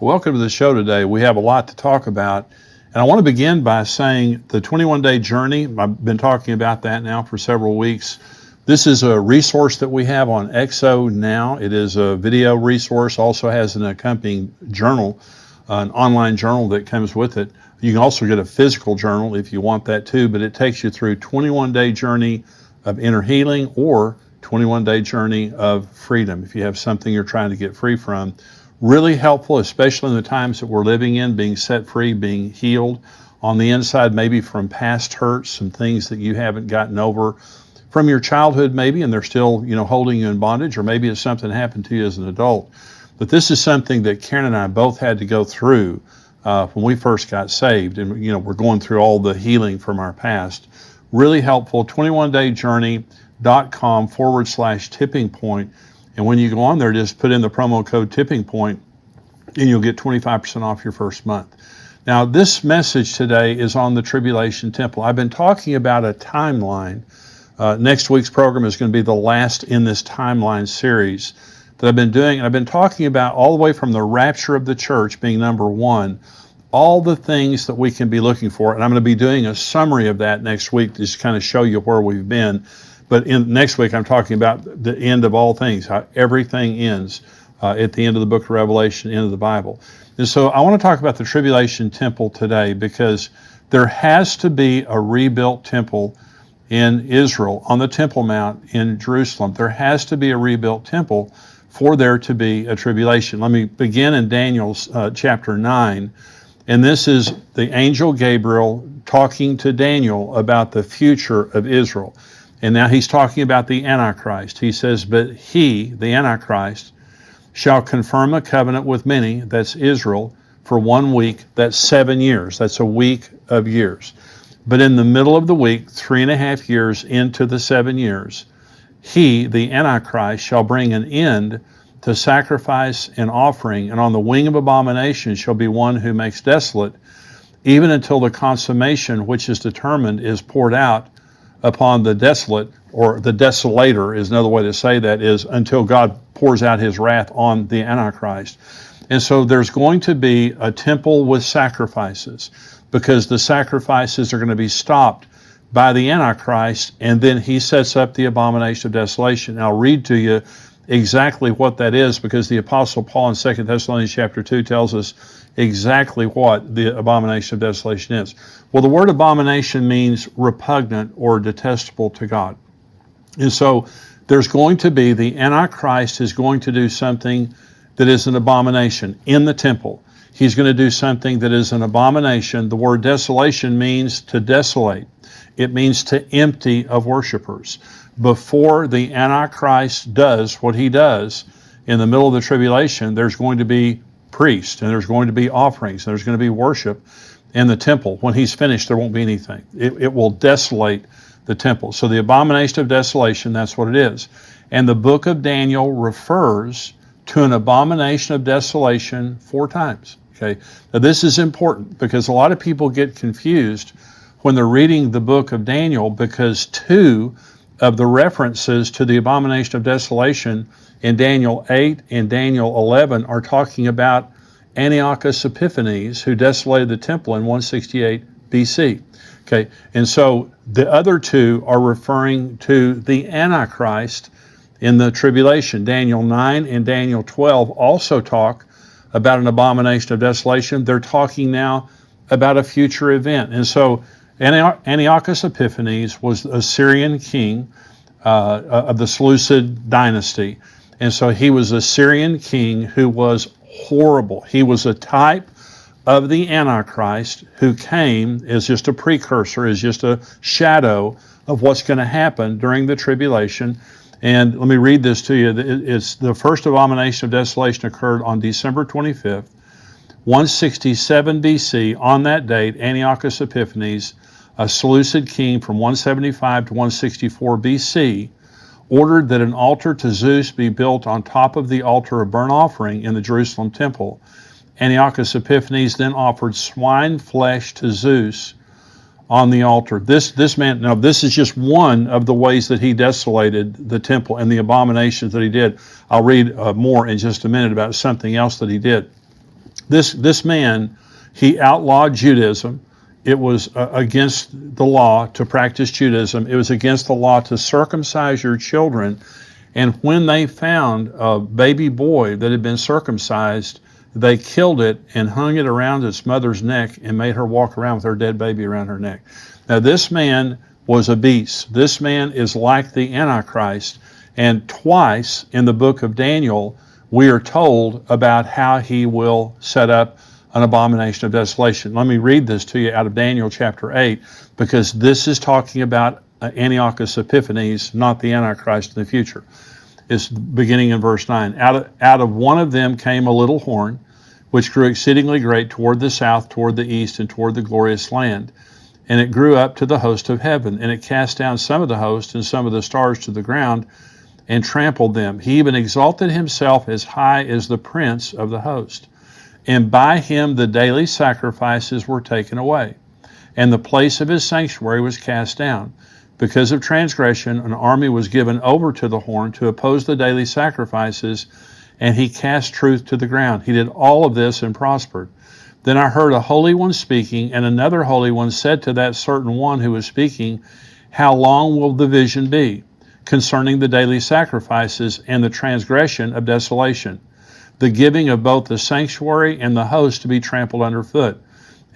Welcome to the show today. We have a lot to talk about. And I want to begin by saying the 21-day journey, I've been talking about that now for several weeks. This is a resource that we have on XO now. It is a video resource, also has an accompanying journal, an online journal that comes with it. You can also get a physical journal if you want that too, but it takes you through 21-day journey of inner healing or 21-day journey of freedom if you have something you're trying to get free from. Really helpful, especially in the times that we're living in, being set free, being healed on the inside, maybe from past hurts, some things that you haven't gotten over from your childhood maybe, and they're still, holding you in bondage, or maybe it's something happened to you as an adult. But this is something that Karen and I both had to go through when we first got saved, and we're going through all the healing from our past. Really helpful, 21dayjourney.com/tipping point. And when you go on there, just put in the promo code tipping point and you'll get 25% off your first month. Now, this message today is on the Tribulation Temple. I've been talking about a timeline. Next week's program is going to be the last in this timeline series that I've been doing. And I've been talking about all the way from the rapture of the church being number one, all the things that we can be looking for. And I'm going to be doing a summary of that next week to just kind of show you where we've been. But next week, I'm talking about the end of all things, how everything ends at the end of the book of Revelation, end of the Bible. And so I want to talk about the Tribulation Temple today because there has to be a rebuilt temple in Israel, on the Temple Mount in Jerusalem. There has to be a rebuilt temple for there to be a tribulation. Let me begin in Daniel's chapter 9. And this is the angel Gabriel talking to Daniel about the future of Israel. And now he's talking about the Antichrist. He says, but he, the Antichrist, shall confirm a covenant with many, that's Israel, for 1 week, that's 7 years. That's a week of years. But in the middle of the week, 3.5 years into the 7 years, he, the Antichrist, shall bring an end to sacrifice and offering, and on the wing of abomination shall be one who makes desolate, even until the consummation which is determined is poured out upon the desolate, or the desolator is another way to say that, is until God pours out his wrath on the Antichrist. And so there's going to be a temple with sacrifices, because the sacrifices are going to be stopped by the Antichrist, and then he sets up the abomination of desolation. And I'll read to you exactly what that is, because the Apostle Paul in 2 Thessalonians chapter 2 tells us exactly what the abomination of desolation is. Well, the word abomination means repugnant or detestable to God. And so there's going to be, the Antichrist is going to do something that is an abomination in the temple. He's going to do something that is an abomination. The word desolation means to desolate. It means to empty of worshipers. Before the Antichrist does what he does in the middle of the tribulation, there's going to be priests, and there's going to be offerings, and there's going to be worship in the temple. When he's finished, there won't be anything. It will desolate the temple. So the abomination of desolation, that's what it is. And the book of Daniel refers to an abomination of desolation 4 times. Okay. Now this is important because a lot of people get confused when they're reading the book of Daniel, because 2 of the references to the abomination of desolation in Daniel 8 and Daniel 11 are talking about Antiochus Epiphanes, who desolated the temple in 168 BC. Okay, and so the other 2 are referring to the Antichrist in the tribulation. Daniel 9 and Daniel 12 also talk about an abomination of desolation. They're talking now about a future event. And so Antiochus Epiphanes was a Syrian king of the Seleucid dynasty. And so he was a Syrian king who was horrible. He was a type of the Antichrist who came as just a precursor, as just a shadow of what's going to happen during the tribulation. And let me read this to you. It's the first abomination of desolation occurred on December 25th, 167 BC. On that date, Antiochus Epiphanes, a Seleucid king from 175 to 164 BC, ordered that an altar to Zeus be built on top of the altar of burnt offering in the Jerusalem temple. Antiochus Epiphanes then offered swine flesh to Zeus on the altar. This man, now this is just one of the ways that he desolated the temple and the abominations that he did. I'll read more in just a minute about something else that he did. This man, he outlawed Judaism. It was against the law to practice Judaism. It was against the law to circumcise your children. And when they found a baby boy that had been circumcised, they killed it and hung it around its mother's neck and made her walk around with her dead baby around her neck. Now, this man was a beast. This man is like the Antichrist. And twice in the book of Daniel, we are told about how he will set up an abomination of desolation. Let me read this to you out of Daniel chapter 8, because this is talking about Antiochus Epiphanes, not the Antichrist in the future. It's beginning in verse 9. Out of one of them came a little horn, which grew exceedingly great toward the south, toward the east, and toward the glorious land. And it grew up to the host of heaven, and it cast down some of the host and some of the stars to the ground, and trampled them. He even exalted himself as high as the prince of the host. And by him the daily sacrifices were taken away, and the place of his sanctuary was cast down. Because of transgression, an army was given over to the horn to oppose the daily sacrifices, and he cast truth to the ground. He did all of this and prospered. Then I heard a holy one speaking, and another holy one said to that certain one who was speaking, how long will the vision be concerning the daily sacrifices and the transgression of desolation, the giving of both the sanctuary and the host to be trampled underfoot?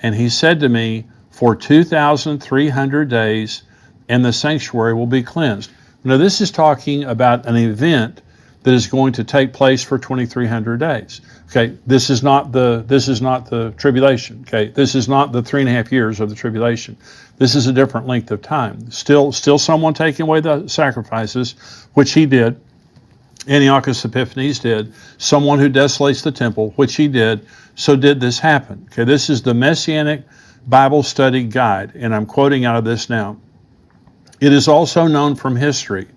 And he said to me, for 2,300 days, and the sanctuary will be cleansed. Now, this is talking about an event that is going to take place for 2,300 days. Okay, this is not the tribulation. Okay, this is not the 3.5 years of the tribulation. This is a different length of time. Still someone taking away the sacrifices, which he did. Antiochus Epiphanes did. Someone who desolates the temple, which he did. So did this happen. Okay, this is the Messianic Bible Study Guide, and I'm quoting out of this now. It is also known from history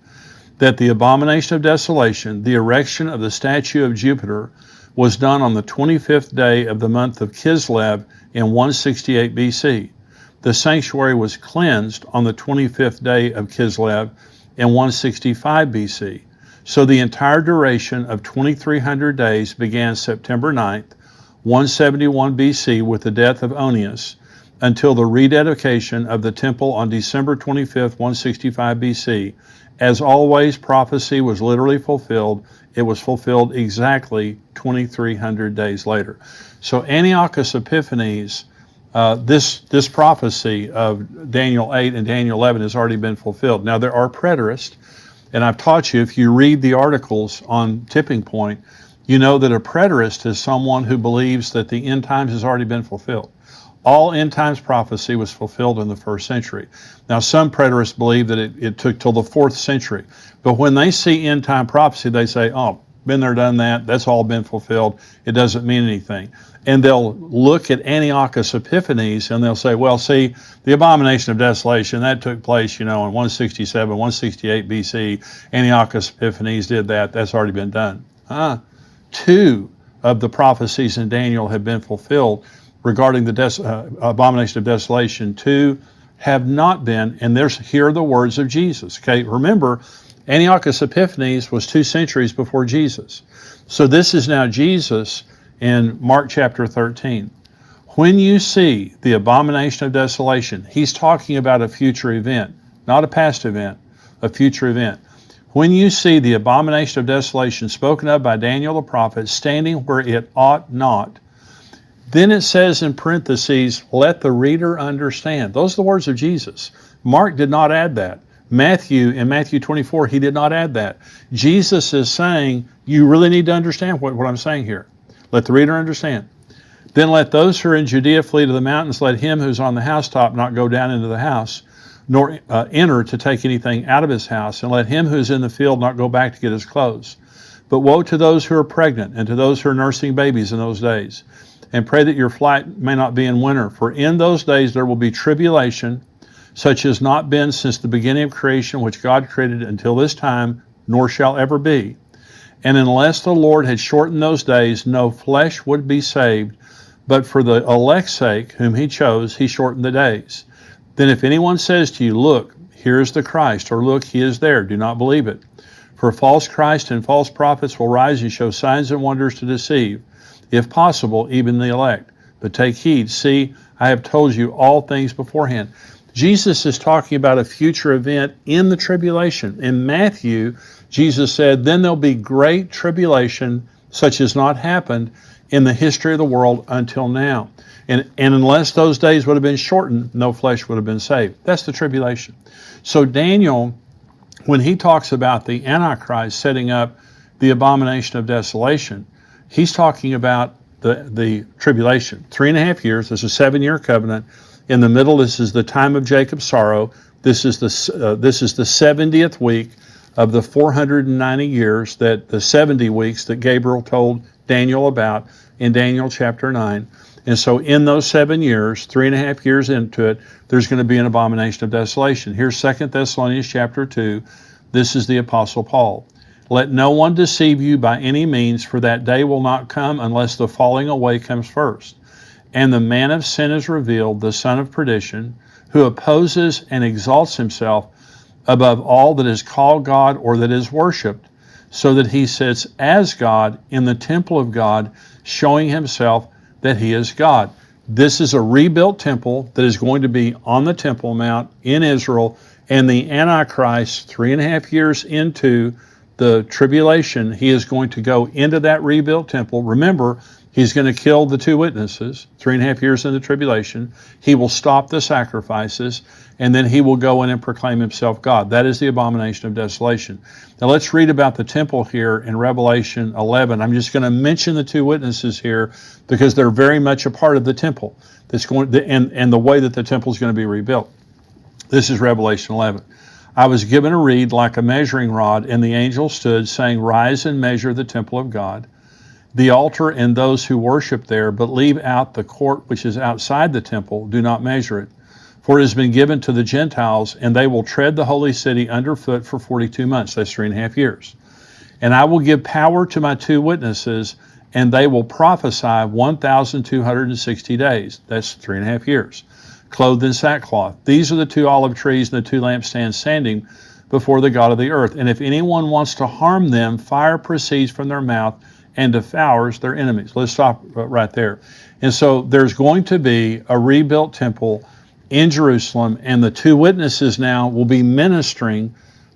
that the abomination of desolation, the erection of the statue of Jupiter, was done on the 25th day of the month of Kislev in 168 BC. The sanctuary was cleansed on the 25th day of Kislev in 165 BC. So the entire duration of 2,300 days began September 9th, 171 BC with the death of Onias, until the rededication of the temple on December 25th, 165 BC. As always, prophecy was literally fulfilled. It was fulfilled exactly 2,300 days later. So Antiochus Epiphanes, this prophecy of Daniel 8 and Daniel 11 has already been fulfilled. Now, there are preterists, and I've taught you, if you read the articles on Tipping Point, you know that a preterist is someone who believes that the end times has already been fulfilled. All end times prophecy was fulfilled in the first century. Now, some preterists believe that it took till the 4th century. But when they see end time prophecy, they say, oh, been there, done that. That's all been fulfilled. It doesn't mean anything. And they'll look at Antiochus Epiphanes and they'll say, well, see, the abomination of desolation, that took place, in 167, 168 BC. Antiochus Epiphanes did that. That's already been done. 2 of the prophecies in Daniel have been fulfilled regarding the abomination of desolation. 2 have not been, and here are the words of Jesus. Okay, remember, Antiochus Epiphanes was 2 centuries before Jesus. So this is now Jesus in Mark chapter 13. When you see the abomination of desolation, he's talking about a future event, not a past event, a future event. When you see the abomination of desolation spoken of by Daniel the prophet standing where it ought not, then it says in parentheses, let the reader understand. Those are the words of Jesus. Mark did not add that. In Matthew 24, he did not add that. Jesus is saying, you really need to understand what I'm saying here. Let the reader understand. Then let those who are in Judea flee to the mountains. Let him who's on the housetop not go down into the house, nor enter to take anything out of his house. And let him who's in the field not go back to get his clothes. But woe to those who are pregnant and to those who are nursing babies in those days. And pray that your flight may not be in winter. For in those days there will be tribulation, such as not been since the beginning of creation, which God created until this time, nor shall ever be. And unless the Lord had shortened those days, no flesh would be saved. But for the elect's sake, whom he chose, he shortened the days. Then if anyone says to you, look, here is the Christ, or look, he is there, do not believe it. For false Christ and false prophets will rise and show signs and wonders to deceive, if possible, even the elect. But take heed, see, I have told you all things beforehand. Jesus is talking about a future event in the tribulation. In Matthew, Jesus said, then there'll be great tribulation, such as not happened in the history of the world until now. And unless those days would have been shortened, no flesh would have been saved. That's the tribulation. So Daniel, when he talks about the Antichrist setting up the abomination of desolation, he's talking about the tribulation. 3.5 years, this is a 7-year covenant. In the middle, this is the time of Jacob's sorrow. This is the 70th week of the 490 years, that the 70 weeks that Gabriel told Daniel about in Daniel chapter 9. And so in those 7 years, 3.5 years into it, there's going to be an abomination of desolation. Here's 2 Thessalonians chapter 2. This is the Apostle Paul. Let no one deceive you by any means, for that day will not come unless the falling away comes first. And the man of sin is revealed, the son of perdition, who opposes and exalts himself above all that is called God or that is worshipped, so that he sits as God in the temple of God, showing himself that he is God. This is a rebuilt temple that is going to be on the Temple Mount in Israel, and the Antichrist, 3.5 years into the tribulation, he is going to go into that rebuilt temple. Remember, he's going to kill the 2 witnesses, 3.5 years into tribulation. He will stop the sacrifices, and then he will go in and proclaim himself God. That is the abomination of desolation. Now let's read about the temple here in Revelation 11. I'm just going to mention the 2 witnesses here because they're very much a part of the temple that's going and the way that the temple is going to be rebuilt. This is Revelation 11. I was given a reed like a measuring rod, and the angel stood, saying, rise and measure the temple of God, the altar and those who worship there, but leave out the court which is outside the temple. Do not measure it. For it has been given to the Gentiles, and they will tread the holy city underfoot for 42 months. That's 3.5 years. And I will give power to my 2 witnesses, and they will prophesy 1,260 days. That's 3.5 years. Clothed in sackcloth. These are the 2 olive trees and the 2 lampstands standing before the God of the earth. And if anyone wants to harm them, fire proceeds from their mouth and devours their enemies. Let's stop right there. And so there's going to be a rebuilt temple in Jerusalem, and the 2 witnesses now will be ministering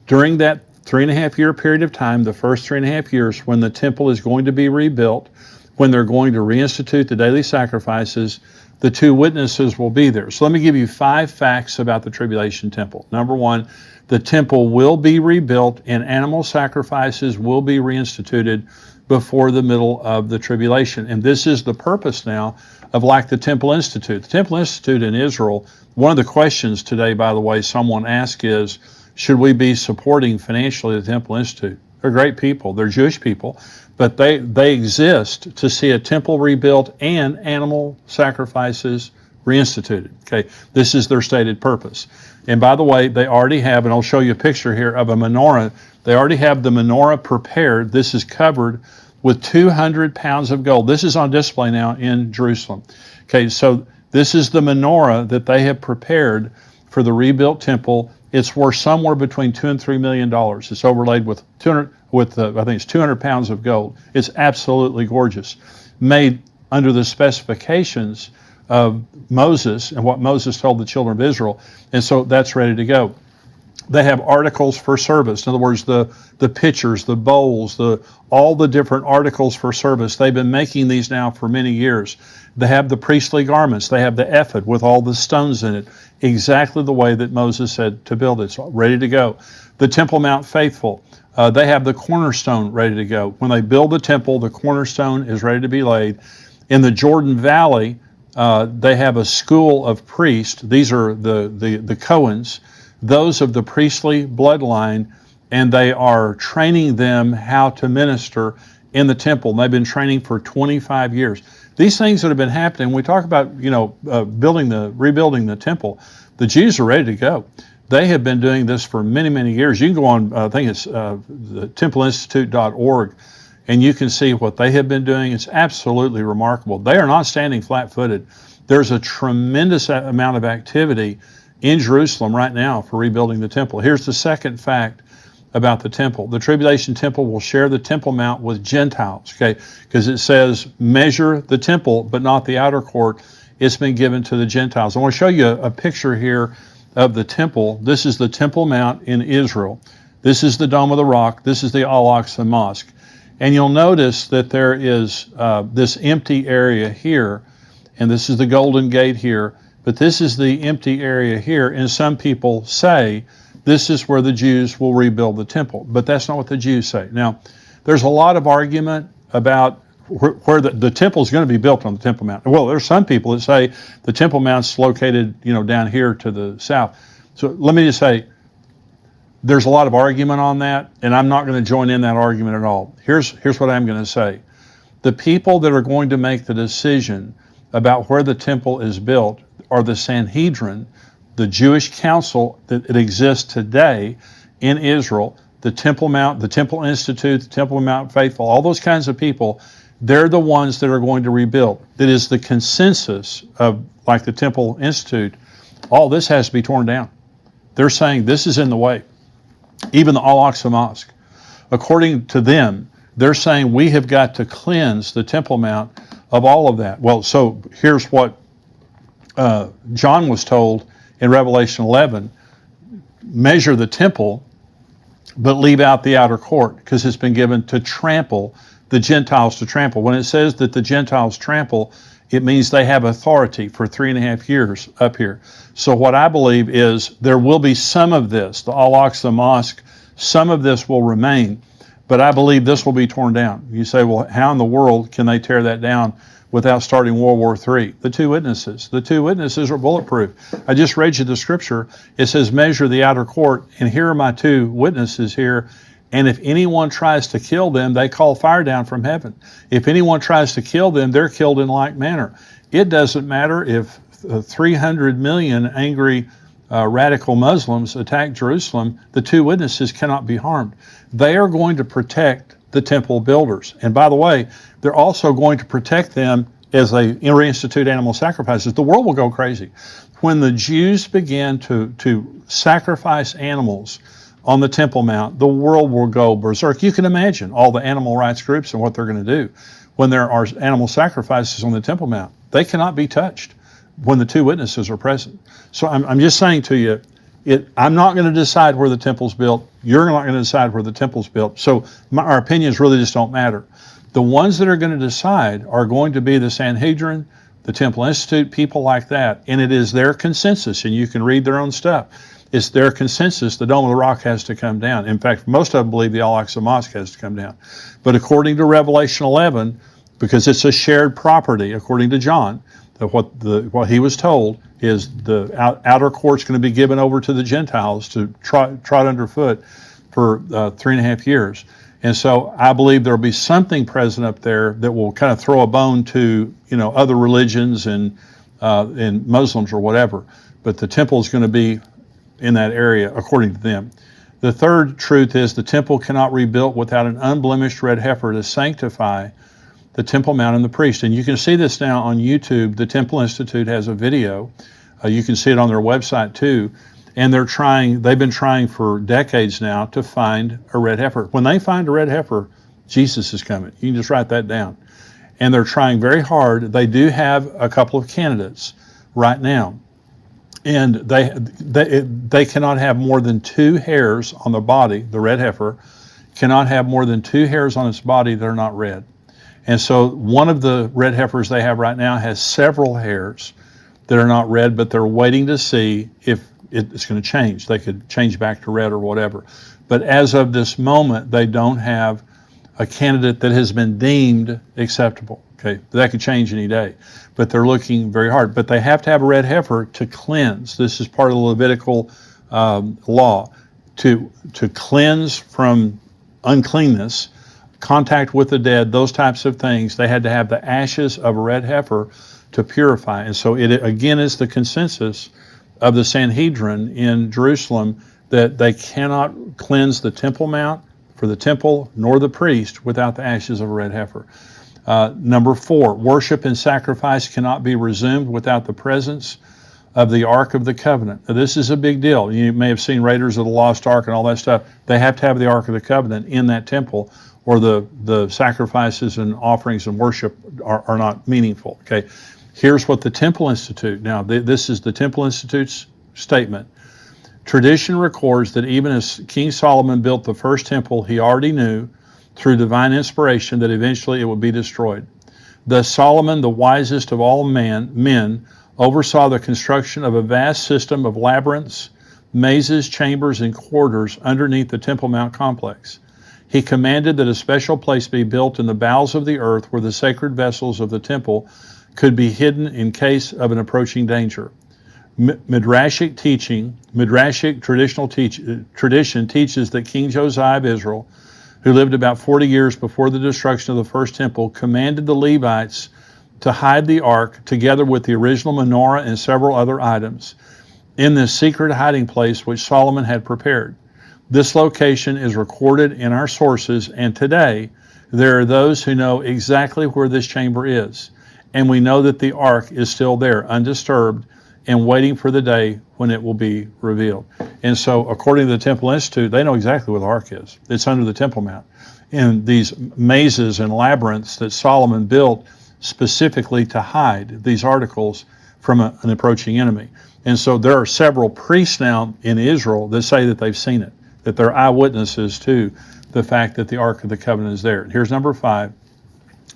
during that 3.5 year period of time, the first 3.5 years, when the temple is going to be rebuilt, when they're going to reinstitute the daily sacrifices. The 2 witnesses will be there. So let me give you 5 facts about the tribulation temple. Number 1, the temple will be rebuilt and animal sacrifices will be reinstituted before the middle of the tribulation. And this is the purpose now of like the Temple Institute. The Temple Institute in Israel, one of the questions today, by the way, someone asked is, should we be supporting financially the Temple Institute? They're great people. They're Jewish people, but they exist to see a temple rebuilt and animal sacrifices reinstituted. Okay, this is their stated purpose. And by the way, they already have, and I'll show you a picture here of a menorah. They already have the menorah prepared. This is covered with 200 pounds of gold. This is on display now in Jerusalem. Okay, so this is the menorah that they have prepared for the rebuilt temple. It's worth somewhere between $2 and $3 million. It's overlaid with I think it's 200 pounds of gold. It's absolutely gorgeous, made under the specifications of Moses and what Moses told the children of Israel, and so that's ready to go. They have articles for service. In other words, the pitchers, the bowls, all the different articles for service. They've been making these now for many years. They have the priestly garments. They have the ephod with all the stones in it, exactly the way that Moses said to build it. It's ready to go. The Temple Mount Faithful. They have the cornerstone ready to go. When they build the temple, the cornerstone is ready to be laid. In the Jordan Valley, they have a school of priests. These are the Cohens, those of the priestly bloodline, and they are training them how to minister in the temple. And they've been training for 25 years. These things that have been happening, when we talk about rebuilding the temple, the Jews are ready to go. They have been doing this for many, many years. You can go on, I think it's the templeinstitute.org, and you can see what they have been doing. It's absolutely remarkable. They are not standing flat-footed. There's a tremendous amount of activity in Jerusalem right now for rebuilding the temple. Here's the second fact about the temple. The tribulation temple will share the Temple Mount with Gentiles, okay? Because it says, measure the temple, but not the outer court. It's been given to the Gentiles. I want to show you a picture here of the temple. This is the Temple Mount in Israel. This is the Dome of the Rock. This is the Al-Aqsa Mosque. And you'll notice that there is this empty area here, and this is the Golden Gate here, but this is the empty area here, and some people say this is where the Jews will rebuild the temple, but that's not what the Jews say. Now, there's a lot of argument about where the temple is going to be built on the Temple Mount. Well, there's some people that say the Temple Mount's located, down here to the south. So let me just say, there's a lot of argument on that, and I'm not going to join in that argument at all. Here's what I'm going to say. The people that are going to make the decision about where the temple is built are the Sanhedrin, the Jewish council that exists today in Israel, the Temple Mount, the Temple Institute, the Temple Mount Faithful, all those kinds of people. They're the ones that are going to rebuild. That is the consensus of, like the Temple Institute, all this has to be torn down. They're saying this is in the way. Even the Al-Aqsa Mosque. According to them, they're saying we have got to cleanse the Temple Mount of all of that. Well, so here's what John was told in Revelation 11. Measure the temple, but leave out the outer court, because it's been given to trample, the Gentiles to trample. When it says that the Gentiles trample, it means they have authority for 3.5 years up here. So what I believe is there will be some of this, the Al-Aqsa Mosque, some of this will remain, but I believe this will be torn down. You say, well, how in the world can they tear that down without starting World War III? The two witnesses. The two witnesses are bulletproof. I just read you the scripture. It says, measure the outer court, and here are my two witnesses here. And if anyone tries to kill them, they call fire down from heaven. If anyone tries to kill them, they're killed in like manner. It doesn't matter if 300 million angry radical Muslims attack Jerusalem, the two witnesses cannot be harmed. They are going to protect the temple builders. And by the way, they're also going to protect them as they reinstitute animal sacrifices. The world will go crazy. When the Jews began to sacrifice animals on the Temple Mount, the world will go berserk. You can imagine all the animal rights groups and what they're going to do when there are animal sacrifices on the Temple Mount. They cannot be touched when the two witnesses are present. So I'm just saying to you, I'm not going to decide where the temple's built. You're not going to decide where the temple's built. So our opinions really just don't matter. The ones that are going to decide are going to be the Sanhedrin, the Temple Institute, people like that. And it is their consensus, and you can read their own stuff. It's their consensus the Dome of the Rock has to come down. In fact, most of them believe the Al-Aqsa Mosque has to come down. But according to Revelation 11, because it's a shared property, according to John, what he was told is the outer court's going to be given over to the Gentiles to trot underfoot for 3.5 years. And so I believe there'll be something present up there that will kind of throw a bone to other religions and Muslims or whatever. But the temple is going to be in that area, according to them. The third truth is the temple cannot be rebuilt without an unblemished red heifer to sanctify the Temple Mount and the priest. And you can see this now on YouTube. The Temple Institute has a video. You can see it on their website too. And they've been trying for decades now to find a red heifer. When they find a red heifer, Jesus is coming. You can just write that down. And they're trying very hard. They do have a couple of candidates right now. And they cannot have more than 2 hairs on the body. The red heifer cannot have more than 2 hairs on its body that are not red. And so one of the red heifers they have right now has several hairs that are not red, but they're waiting to see if it's going to change. They could change back to red or whatever. But as of this moment, they don't have a candidate that has been deemed acceptable. Okay, that could change any day, but they're looking very hard. But they have to have a red heifer to cleanse. This is part of the Levitical law, to cleanse from uncleanness, contact with the dead, those types of things. They had to have the ashes of a red heifer to purify. And so it again is the consensus of the Sanhedrin in Jerusalem that they cannot cleanse the Temple Mount for the temple nor the priest without the ashes of a red heifer. Number 4, worship and sacrifice cannot be resumed without the presence of the Ark of the Covenant. Now, this is a big deal. You may have seen Raiders of the Lost Ark and all that stuff. They have to have the Ark of the Covenant in that temple, or the sacrifices and offerings and worship are not meaningful. Okay, here's what the Temple Institute, now this is the Temple Institute's statement. Tradition records that even as King Solomon built the first temple, he already knew through divine inspiration that eventually it would be destroyed. Thus Solomon, the wisest of all men, oversaw the construction of a vast system of labyrinths, mazes, chambers, and corridors underneath the Temple Mount complex. He commanded that a special place be built in the bowels of the earth where the sacred vessels of the temple could be hidden in case of an approaching danger. Midrashic tradition teaches that King Josiah of Israel, who lived about 40 years before the destruction of the first temple, commanded the Levites to hide the ark together with the original menorah and several other items in this secret hiding place which Solomon had prepared. This location is recorded in our sources, and today there are those who know exactly where this chamber is, and we know that the ark is still there, undisturbed, and waiting for the day when it will be revealed. And so, according to the Temple Institute, they know exactly where the ark is. It's under the Temple Mount, in these mazes and labyrinths that Solomon built specifically to hide these articles from an approaching enemy. And so there are several priests now in Israel that say that they've seen it, that they're eyewitnesses to the fact that the Ark of the Covenant is there. Here's number 5.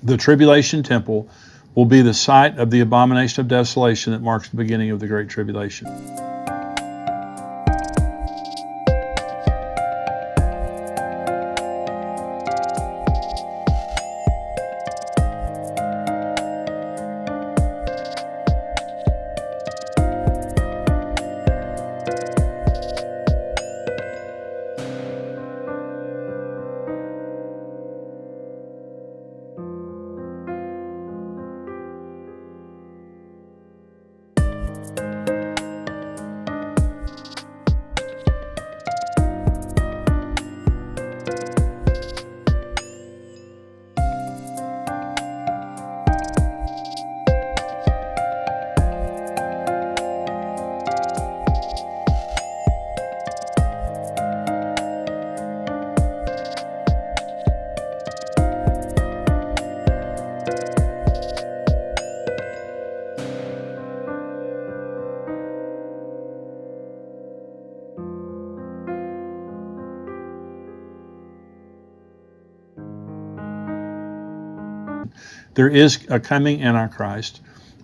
The Tribulation Temple will be the site of the abomination of desolation that marks the beginning of the Great Tribulation. There is a coming Antichrist,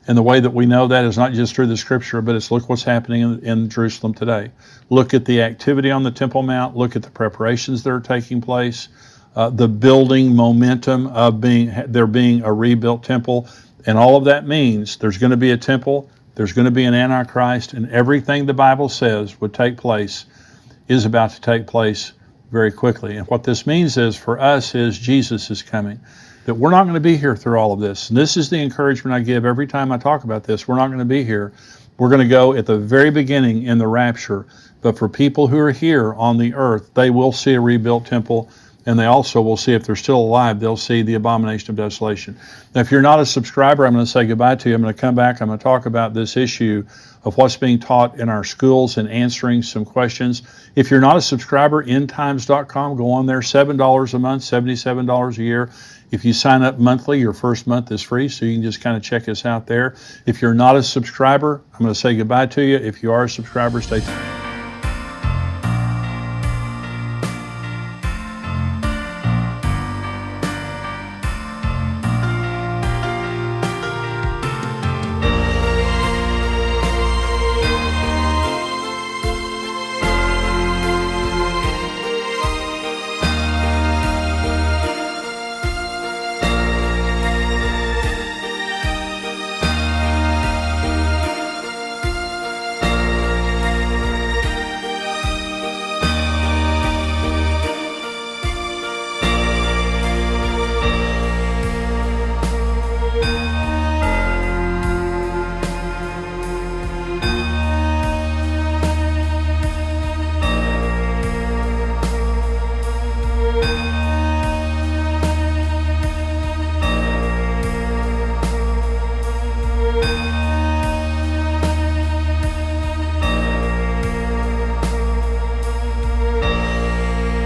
and the way that we know that is not just through the Scripture, but it's look what's happening in Jerusalem today. Look at the activity on the Temple Mount. Look at the preparations that are taking place, the building momentum of there being a rebuilt temple, and all of that means there's going to be a temple, there's going to be an Antichrist, and everything the Bible says would take place is about to take place very quickly. And what this means is, for us, is Jesus is coming. That we're not going to be here through all of this. And this is the encouragement I give every time I talk about this. We're not going to be here. We're going to go at the very beginning in the rapture. But for people who are here on the earth, they will see a rebuilt temple, and they also will see, if they're still alive, they'll see the abomination of desolation. Now, if you're not a subscriber, I'm going to say goodbye to you. I'm going to come back. I'm going to talk about this issue of what's being taught in our schools and answering some questions. If you're not a subscriber, endtimes.com, go on there, $7 a month, $77 a year. If you sign up monthly, your first month is free, so you can just kind of check us out there. If you're not a subscriber, I'm going to say goodbye to you. If you are a subscriber, stay tuned.